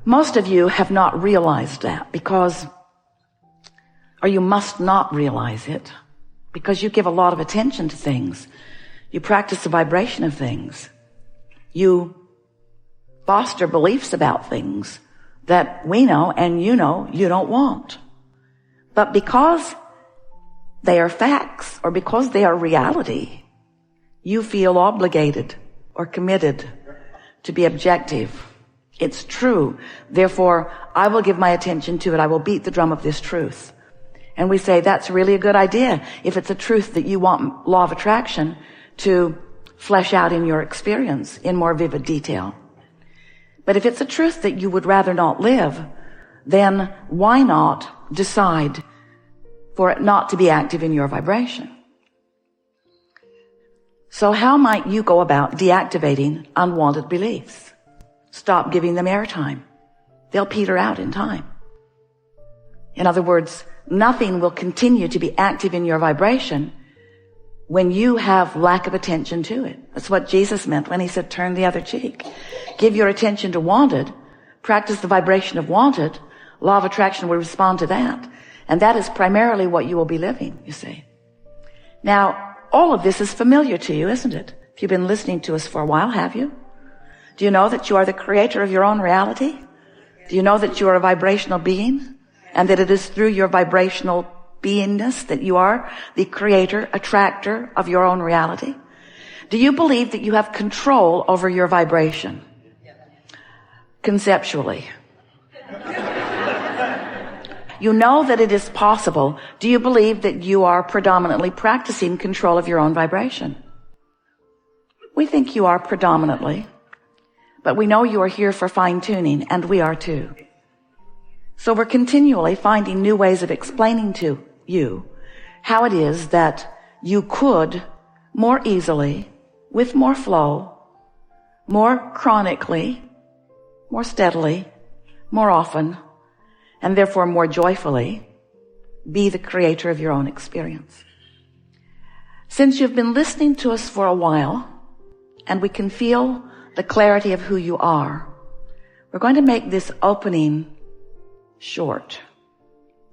Most of you have not realized that or you must not realize it, because you give a lot of attention to things. You practice the vibration of things. You foster beliefs about things that we know and you know you don't want. But because they are facts, or because they are reality, you feel obligated or committed to be objective. It's true. Therefore, I will give my attention to it. I will beat the drum of this truth. And we say that's really a good idea if it's a truth that you want law of attraction to flesh out in your experience in more vivid detail. But if it's a truth that you would rather not live, then why not decide for it not to be active in your vibration? So how might you go about deactivating unwanted beliefs? Stop giving them airtime. They'll peter out in time. In other words, nothing will continue to be active in your vibration when you have lack of attention to it. That's what Jesus meant when he said, turn the other cheek. Give your attention to wanted, practice the vibration of wanted, law of attraction will respond to that. And that is primarily what you will be living, you see. Now, all of this is familiar to you, isn't it? If you've been listening to us for a while, have you? Do you know that you are the creator of your own reality? Do you know that you are a vibrational being? And that it is through your vibrational beingness that you are the creator, attractor of your own reality? Do you believe that you have control over your vibration? Conceptually. You know that it is possible. Do you believe that you are predominantly practicing control of your own vibration? We think you are predominantly, but we know you are here for fine-tuning, and we are too. So we're continually finding new ways of explaining to you how it is that you could more easily, with more flow, more chronically, more steadily, more often, and therefore more joyfully, be the creator of your own experience. Since you've been listening to us for a while, and we can feel the clarity of who you are, we're going to make this opening short.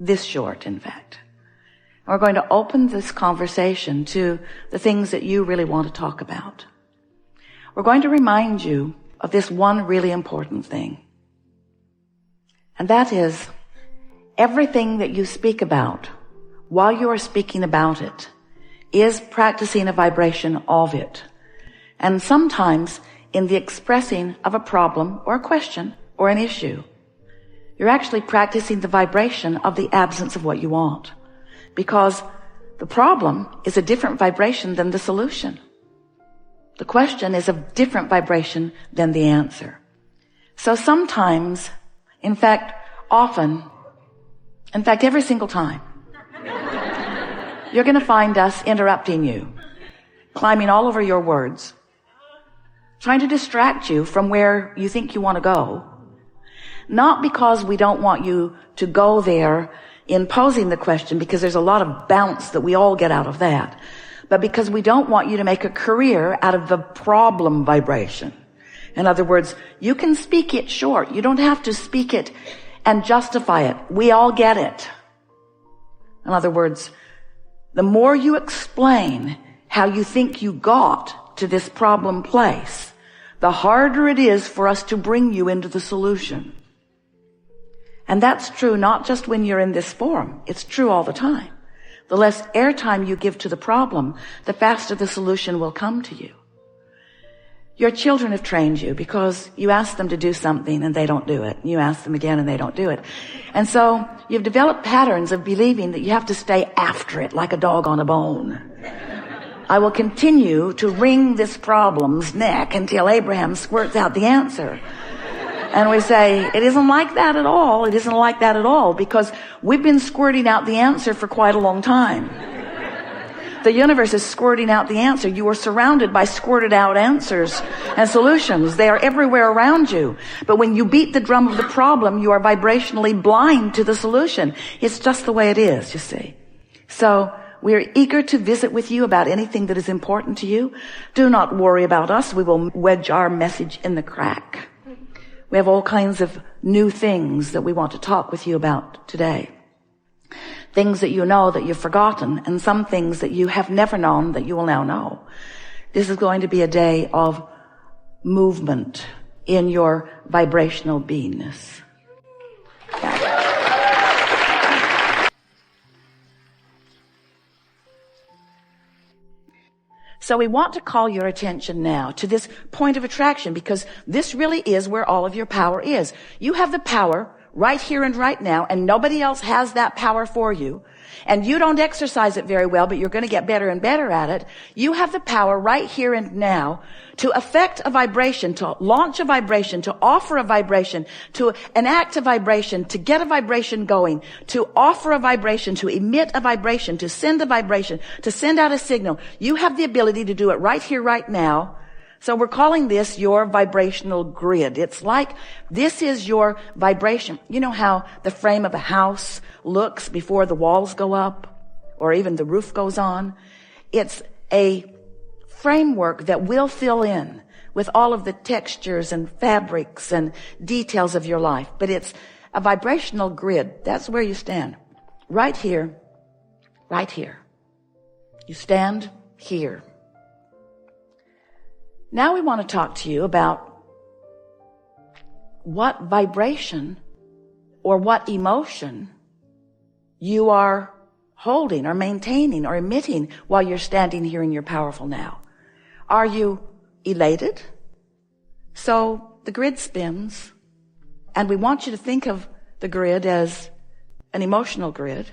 This short, in fact. And we're going to open this conversation to the things that you really want to talk about. We're going to remind you of this one really important thing. And that is, everything that you speak about while you are speaking about it is practicing a vibration of it. And sometimes in the expressing of a problem or a question or an issue, you're actually practicing the vibration of the absence of what you want. Because the problem is a different vibration than the solution. The question is a different vibration than the answer. So sometimes, in fact, often, in fact, every single time, you're going to find us interrupting you, climbing all over your words, trying to distract you from where you think you want to go. Not because we don't want you to go there in posing the question, because there's a lot of bounce that we all get out of that, but because we don't want you to make a career out of the problem vibration. In other words, you can speak it short. You don't have to speak it and justify it. We all get it. In other words, the more you explain how you think you got to this problem place, the harder it is for us to bring you into the solution. And that's true not just when you're in this forum. It's true all the time. The less airtime you give to the problem, the faster the solution will come to you. Your children have trained you because you ask them to do something and they don't do it. You ask them again and they don't do it. And so you've developed patterns of believing that you have to stay after it like a dog on a bone. I will continue to wring this problem's neck until Abraham squirts out the answer. And we say, it isn't like that at all. It isn't like that at all, because we've been squirting out the answer for quite a long time. The universe is squirting out the answer. You are surrounded by squirted out answers and solutions. They are everywhere around you. But when you beat the drum of the problem, you are vibrationally blind to the solution. It's just the way it is, you see. So we are eager to visit with you about anything that is important to you. Do not worry about us. We will wedge our message in the crack. We have all kinds of new things that we want to talk with you about today. Things that you know that you've forgotten, and some things that you have never known that you will now know. This is going to be a day of movement in your vibrational beingness. So we want to call your attention now to this point of attraction, because this really is where all of your power is. You have the power right here and right now, and nobody else has that power for you. And you don't exercise it very well, but you're going to get better and better at it. You have the power right here and now to affect a vibration, to launch a vibration, to offer a vibration, to enact a vibration, to get a vibration going, to offer a vibration, to emit a vibration, to send a vibration, to send out a signal. You have the ability to do it right here, right now. So we're calling this your vibrational grid. It's like this is your vibration. You know how the frame of a house looks before the walls go up or even the roof goes on? It's a framework that will fill in with all of the textures and fabrics and details of your life. But it's a vibrational grid. That's where you stand. Right here. Right here. You stand here. Now we want to talk to you about what vibration or what emotion you are holding or maintaining or emitting while you're standing here in your powerful now. Are you elated? So the grid spins, and we want you to think of the grid as an emotional grid.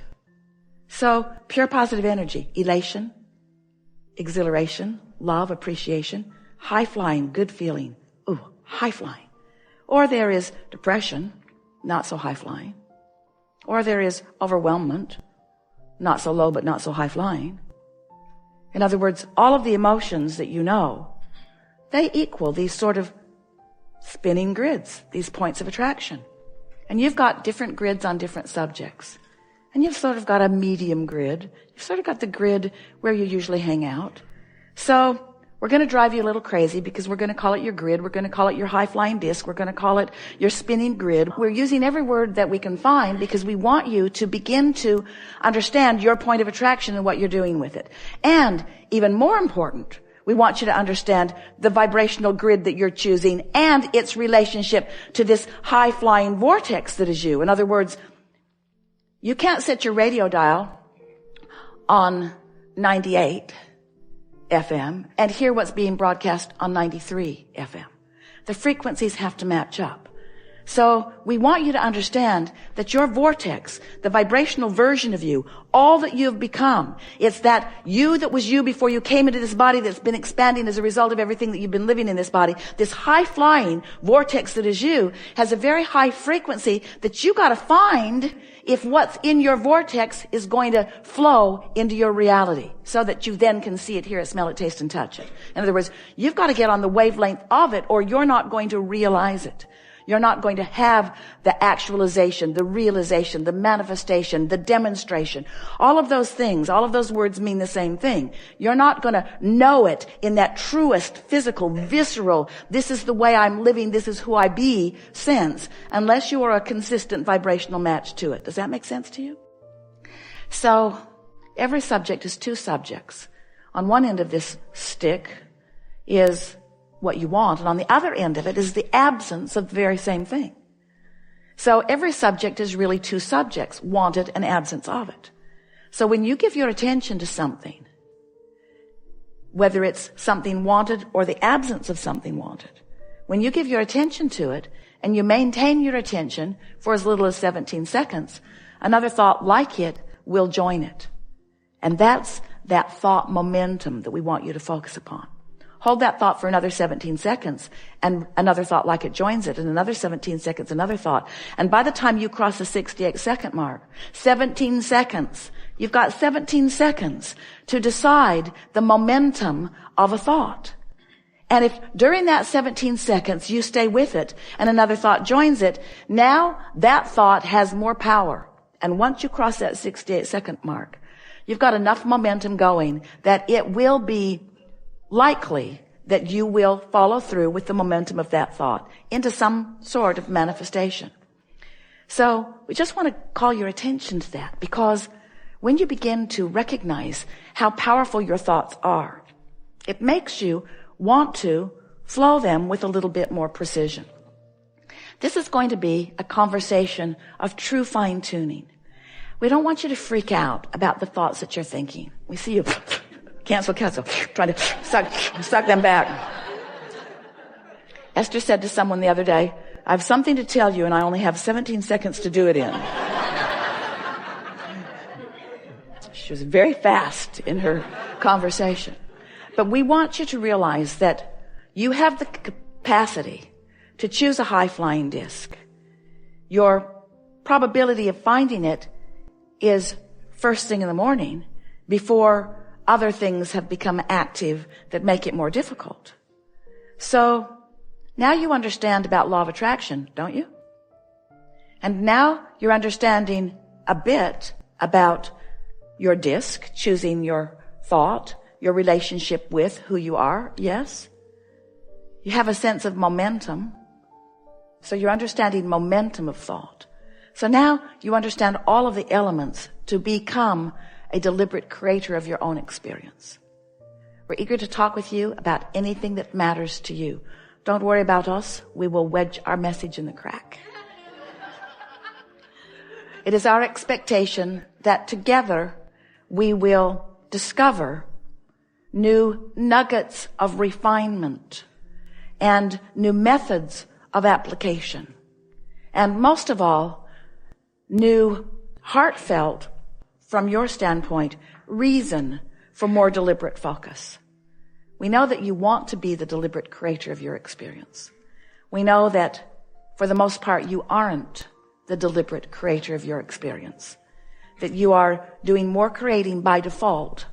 So pure positive energy, elation, exhilaration, love, appreciation, high flying, good feeling. Ooh, high flying. Or there is depression, not so high flying. Or there is overwhelmment, not so low but not so high flying. In other words, all of the emotions that you know, they equal these sort of spinning grids, these points of attraction. And you've got different grids on different subjects. And you've sort of got a medium grid. You've sort of got the grid where you usually hang out. So we're going to drive you a little crazy because we're going to call it your grid. We're going to call it your high-flying disc. We're going to call it your spinning grid. We're using every word that we can find because we want you to begin to understand your point of attraction and what you're doing with it. And even more important, we want you to understand the vibrational grid that you're choosing and its relationship to this high-flying vortex that is you. In other words, you can't set your radio dial on 98 FM and hear what's being broadcast on 93 FM. The frequencies have to match up. So we want you to understand that your vortex, the vibrational version of you, all that you've become, it's that you that was you before you came into this body that's been expanding as a result of everything that you've been living in this body. This high-flying vortex that is you has a very high frequency that you got to find if what's in your vortex is going to flow into your reality so that you then can see it, hear it, smell it, taste, and touch it. In other words, you've got to get on the wavelength of it or you're not going to realize it. You're not going to have the actualization, the realization, the manifestation, the demonstration. All of those things, all of those words mean the same thing. You're not going to know it in that truest, physical, visceral, this is the way I'm living, this is who I be sense, unless you are a consistent vibrational match to it. Does that make sense to you? So, every subject is two subjects. On one end of this stick is what you want, and on the other end of it is the absence of the very same thing. So every subject is really two subjects, wanted and absence of it. So when you give your attention to something, whether it's something wanted or the absence of something wanted, when you give your attention to it and you maintain your attention for as little as 17 seconds, another thought like it will join it. And that's that thought momentum that we want you to focus upon. Hold that thought for another 17 seconds and another thought like it joins it, and another 17 seconds, another thought. And by the time you cross the 68-second mark, 17 seconds, you've got 17 seconds to decide the momentum of a thought. And if during that 17 seconds you stay with it and another thought joins it, now that thought has more power. And once you cross that 68-second mark, you've got enough momentum going that it will be likely that you will follow through with the momentum of that thought into some sort of manifestation. So we just want to call your attention to that, because when you begin to recognize how powerful your thoughts are, it makes you want to flow them with a little bit more precision. This is going to be a conversation of true fine-tuning. We don't want you to freak out about the thoughts that you're thinking. We see you cancel, trying to suck them back. Esther said to someone the other day, I have something to tell you and I only have 17 seconds to do it in. She was very fast in her conversation. But we want you to realize that you have the capacity to choose a high-flying disc. Your probability of finding it is first thing in the morning, before other things have become active that make it more difficult. So now you understand about law of attraction, don't you? And now you're understanding a bit about your disc, choosing your thought, your relationship with who you are, yes? You have a sense of momentum. So you're understanding momentum of thought. So now you understand all of the elements to become a deliberate creator of your own experience. We're eager to talk with you about anything that matters to you. Don't worry about us. We will wedge our message in the crack. It is our expectation that together we will discover new nuggets of refinement and new methods of application. And most of all, new heartfelt, from your standpoint, reason for more deliberate focus. We know that you want to be the deliberate creator of your experience. We know that for the most part you aren't the deliberate creator of your experience. That you are doing more creating by default,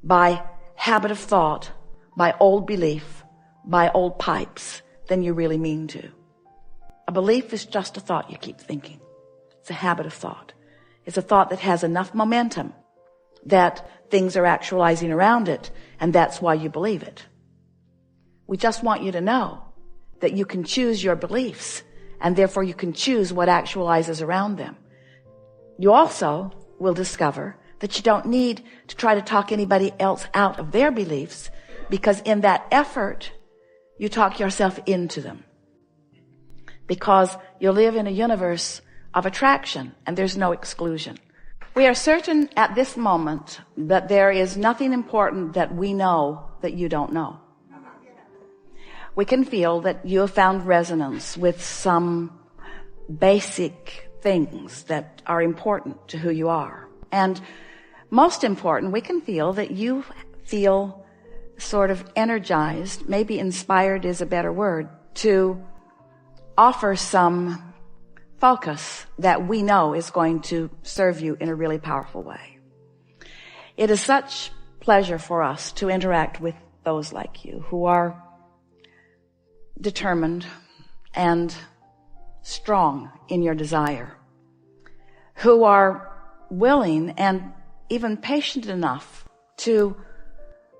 by habit of thought, by old belief, by old pipes, than you really mean to. A belief is just a thought you keep thinking. It's a habit of thought. It's a thought that has enough momentum that things are actualizing around it, and that's why you believe it. We just want you to know that you can choose your beliefs, and therefore you can choose what actualizes around them. You also will discover that you don't need to try to talk anybody else out of their beliefs, because in that effort, you talk yourself into them. Because you live in a universe of attraction, and there's no exclusion. We are certain at this moment that there is nothing important that we know that you don't know. We can feel that you have found resonance with some basic things that are important to who you are. And most important, we can feel that you feel sort of energized, maybe inspired is a better word, to offer some focus that we know is going to serve you in a really powerful way. It is such pleasure for us to interact with those like you who are determined and strong in your desire, who are willing and even patient enough to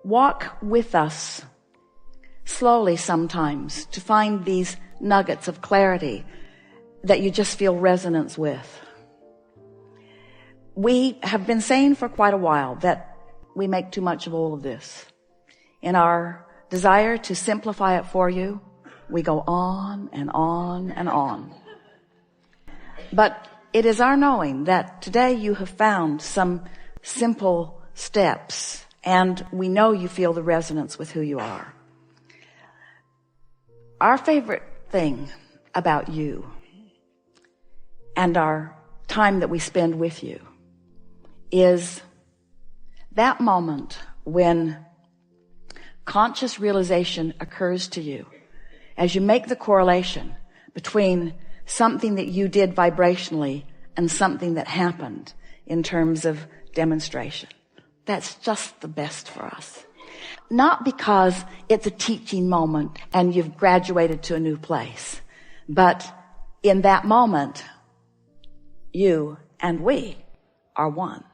walk with us slowly sometimes to find these nuggets of clarity that you just feel resonance with. We have been saying for quite a while that we make too much of all of this. In our desire to simplify it for you, we go on and on and on. But it is our knowing that today you have found some simple steps, and we know you feel the resonance with who you are. Our favorite thing about you and our time that we spend with you is that moment when conscious realization occurs to you as you make the correlation between something that you did vibrationally and something that happened in terms of demonstration. That's just the best for us. Not because it's a teaching moment and you've graduated to a new place, but in that moment, you and we are one.